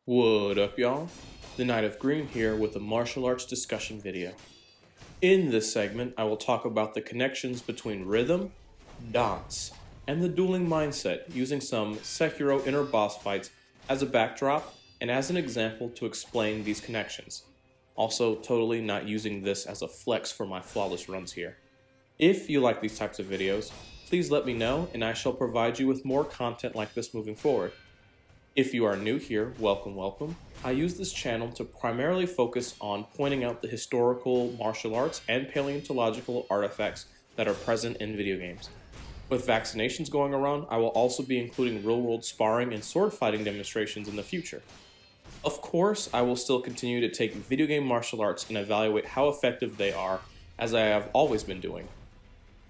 What up, y'all? The Knight of Green here with a martial arts discussion video. In this segment, I will talk about the connections between rhythm, dance, and the dueling mindset using some Sekiro inner boss fights as a backdrop and as an example to explain these connections. Also, totally not using this as a flex for my flawless runs here. If you like these types of videos, please let me know and I shall provide you with more content like this moving forward. If you are new here, welcome. I use this channel to primarily focus on pointing out the historical martial arts and paleontological artifacts that are present in video games. With vaccinations going around, I will also be including real-world sparring and sword fighting demonstrations in the future. Of course, I will still continue to take video game martial arts and evaluate how effective they are, as I have always been doing.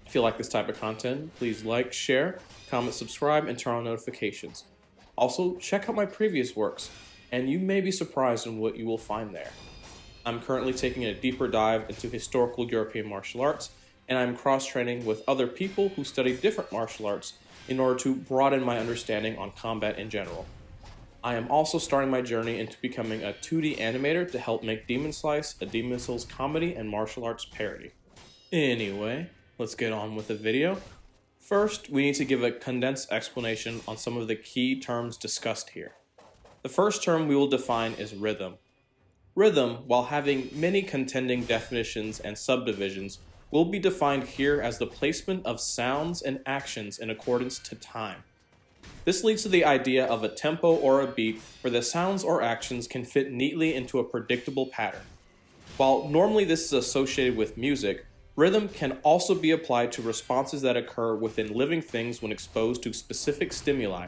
If you like this type of content, please like, share, comment, subscribe, and turn on notifications. Also, check out my previous works, and you may be surprised in what you will find there. I'm currently taking a deeper dive into historical European martial arts, and I'm cross-training with other people who study different martial arts in order to broaden my understanding on combat in general. I am also starting my journey into becoming a 2D animator to help make Demon Slice a Demon Souls comedy and martial arts parody. Anyway, let's get on with the video. First, we need to give a condensed explanation on some of the key terms discussed here. The first term we will define is rhythm. Rhythm, while having many contending definitions and subdivisions, will be defined here as the placement of sounds and actions in accordance to time. This leads to the idea of a tempo or a beat where the sounds or actions can fit neatly into a predictable pattern. While normally this is associated with music, rhythm can also be applied to responses that occur within living things when exposed to specific stimuli.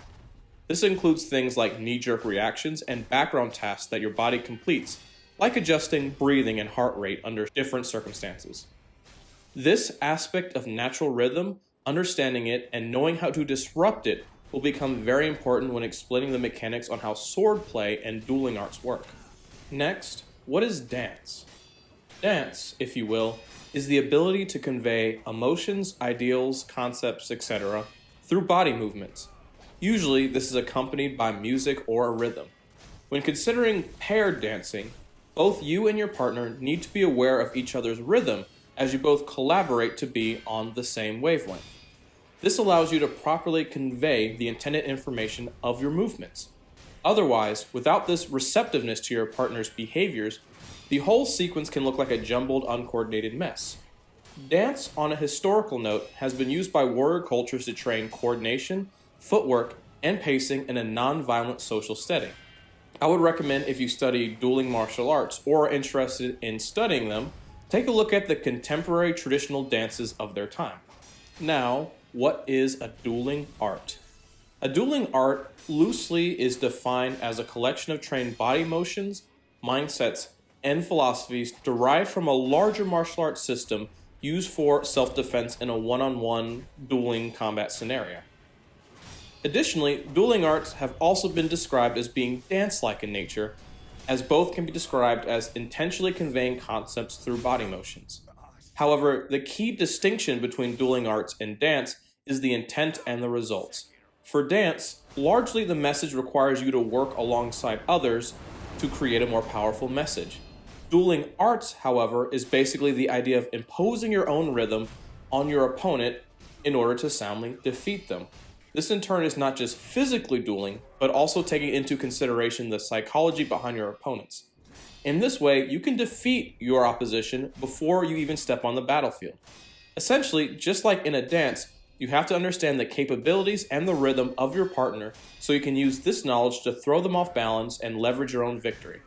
This includes things like knee-jerk reactions and background tasks that your body completes, like adjusting breathing and heart rate under different circumstances. This aspect of natural rhythm, understanding it, and knowing how to disrupt it will become very important when explaining the mechanics on how swordplay and dueling arts work. Next, what is dance? Dance, if you will, is the ability to convey emotions, ideals, concepts, etc. through body movements. Usually, this is accompanied by music or a rhythm. When considering paired dancing, both you and your partner need to be aware of each other's rhythm as you both collaborate to be on the same wavelength. This allows you to properly convey the intended information of your movements. Otherwise, without this receptiveness to your partner's behaviors, the whole sequence can look like a jumbled, uncoordinated mess. Dance, on a historical note, has been used by warrior cultures to train coordination, footwork, and pacing in a non-violent social setting. I would recommend if you study dueling martial arts or are interested in studying them, take a look at the contemporary traditional dances of their time. Now, what is a dueling art? A dueling art loosely is defined as a collection of trained body motions, mindsets, and philosophies derived from a larger martial arts system used for self-defense in a one-on-one dueling combat scenario. Additionally, dueling arts have also been described as being dance-like in nature, as both can be described as intentionally conveying concepts through body motions. However, the key distinction between dueling arts and dance is the intent and the results. For dance, largely the message requires you to work alongside others to create a more powerful message. Dueling arts, however, is basically the idea of imposing your own rhythm on your opponent in order to soundly defeat them. This in turn is not just physically dueling, but also taking into consideration the psychology behind your opponents. In this way, you can defeat your opposition before you even step on the battlefield. Essentially, just like in a dance, you have to understand the capabilities and the rhythm of your partner so you can use this knowledge to throw them off balance and leverage your own victory.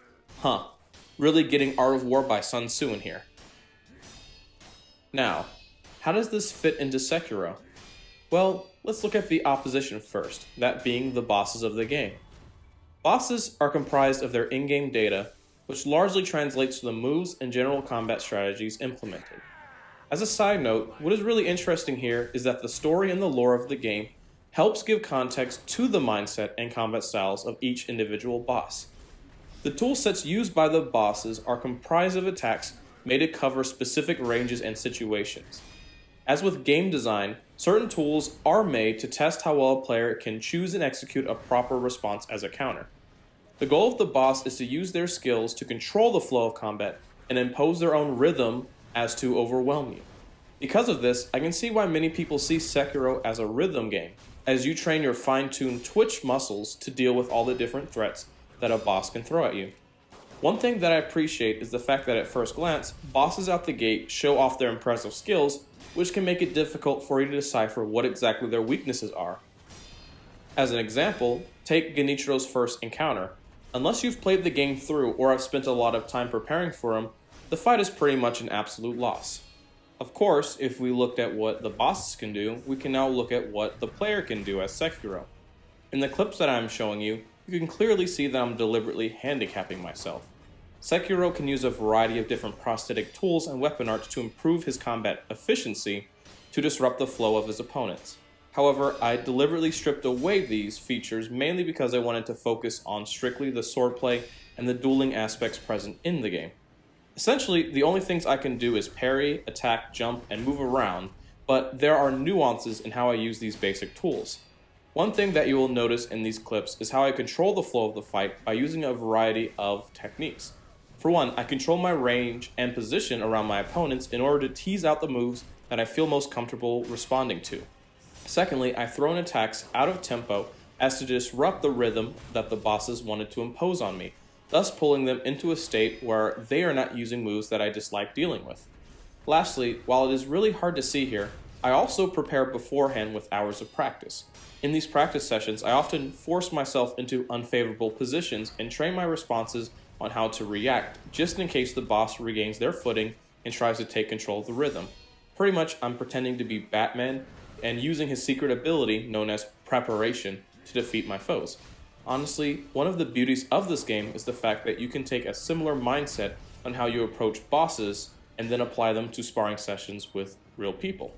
Really getting Art of War by Sun Tzu in here. Now, how does this fit into Sekiro? Well, let's look at the opposition first, that being the bosses of the game. Bosses are comprised of their in-game data, which largely translates to the moves and general combat strategies implemented. As a side note, what is really interesting here is that the story and the lore of the game helps give context to the mindset and combat styles of each individual boss. The toolsets used by the bosses are comprised of attacks made to cover specific ranges and situations. As with game design, certain tools are made to test how well a player can choose and execute a proper response as a counter. The goal of the boss is to use their skills to control the flow of combat and impose their own rhythm as to overwhelm you. Because of this, I can see why many people see Sekiro as a rhythm game, as you train your fine-tuned twitch muscles to deal with all the different threats that a boss can throw at you. One thing that I appreciate is the fact that at first glance, bosses out the gate show off their impressive skills, which can make it difficult for you to decipher what exactly their weaknesses are. As an example, take Genichiro's first encounter. Unless you've played the game through or have spent a lot of time preparing for him, the fight is pretty much an absolute loss. Of course, if we looked at what the bosses can do, we can now look at what the player can do as Sekiro. In the clips that I'm showing you, you can clearly see that I'm deliberately handicapping myself. Sekiro can use a variety of different prosthetic tools and weapon arts to improve his combat efficiency to disrupt the flow of his opponents. However, I deliberately stripped away these features mainly because I wanted to focus on strictly the swordplay and the dueling aspects present in the game. Essentially, the only things I can do is parry, attack, jump, and move around, but there are nuances in how I use these basic tools. One thing that you will notice in these clips is how I control the flow of the fight by using a variety of techniques. For one, I control my range and position around my opponents in order to tease out the moves that I feel most comfortable responding to. Secondly, I throw in attacks out of tempo as to disrupt the rhythm that the bosses wanted to impose on me, thus pulling them into a state where they are not using moves that I dislike dealing with. Lastly, while it is really hard to see here, I also prepare beforehand with hours of practice. In these practice sessions, I often force myself into unfavorable positions and train my responses on how to react, just in case the boss regains their footing and tries to take control of the rhythm. Pretty much, I'm pretending to be Batman and using his secret ability, known as preparation, to defeat my foes. Honestly, one of the beauties of this game is the fact that you can take a similar mindset on how you approach bosses and then apply them to sparring sessions with real people.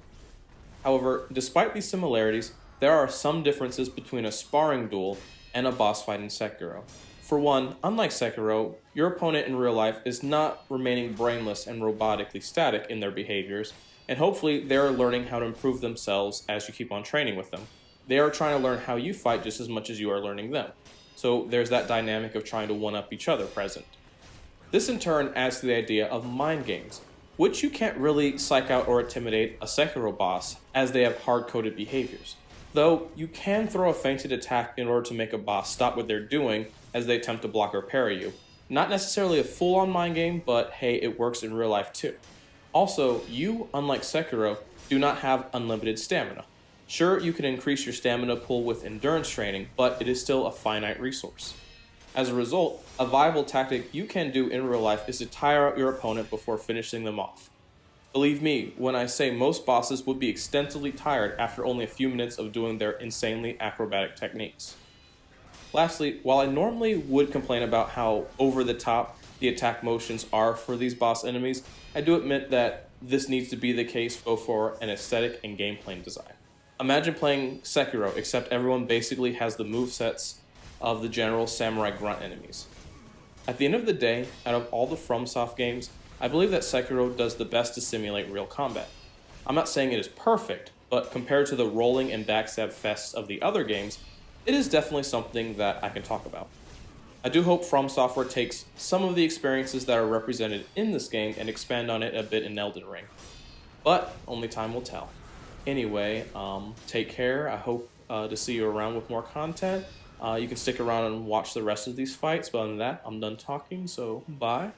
However, despite these similarities, there are some differences between a sparring duel and a boss fight in Sekiro. For one, unlike Sekiro, your opponent in real life is not remaining brainless and robotically static in their behaviors, and hopefully they are learning how to improve themselves as you keep on training with them. They are trying to learn how you fight just as much as you are learning them. So there's that dynamic of trying to one-up each other present. This in turn adds to the idea of mind games, which you can't really psych out or intimidate a Sekiro boss as they have hard-coded behaviors. Though you can throw a feinted attack in order to make a boss stop what they're doing as they attempt to block or parry you. Not necessarily a full-on mind game, but hey, it works in real life too. Also, you, unlike Sekiro, do not have unlimited stamina. Sure, you can increase your stamina pool with endurance training, but it is still a finite resource. As a result, a viable tactic you can do in real life is to tire out your opponent before finishing them off. Believe me when I say most bosses would be extensively tired after only a few minutes of doing their insanely acrobatic techniques. Lastly, while I normally would complain about how over the top the attack motions are for these boss enemies, I do admit that this needs to be the case both for an aesthetic and gameplay design. Imagine playing Sekiro, except everyone basically has the movesets of the general samurai grunt enemies. At the end of the day, out of all the FromSoft games, I believe that Sekiro does the best to simulate real combat. I'm not saying it is perfect, but compared to the rolling and backstab fests of the other games, it is definitely something that I can talk about. I do hope From Software takes some of the experiences that are represented in this game and expand on it a bit in Elden Ring. But only time will tell. Anyway, take care. I hope to see you around with more content. You can stick around and watch the rest of these fights, but other than that, I'm done talking, so bye.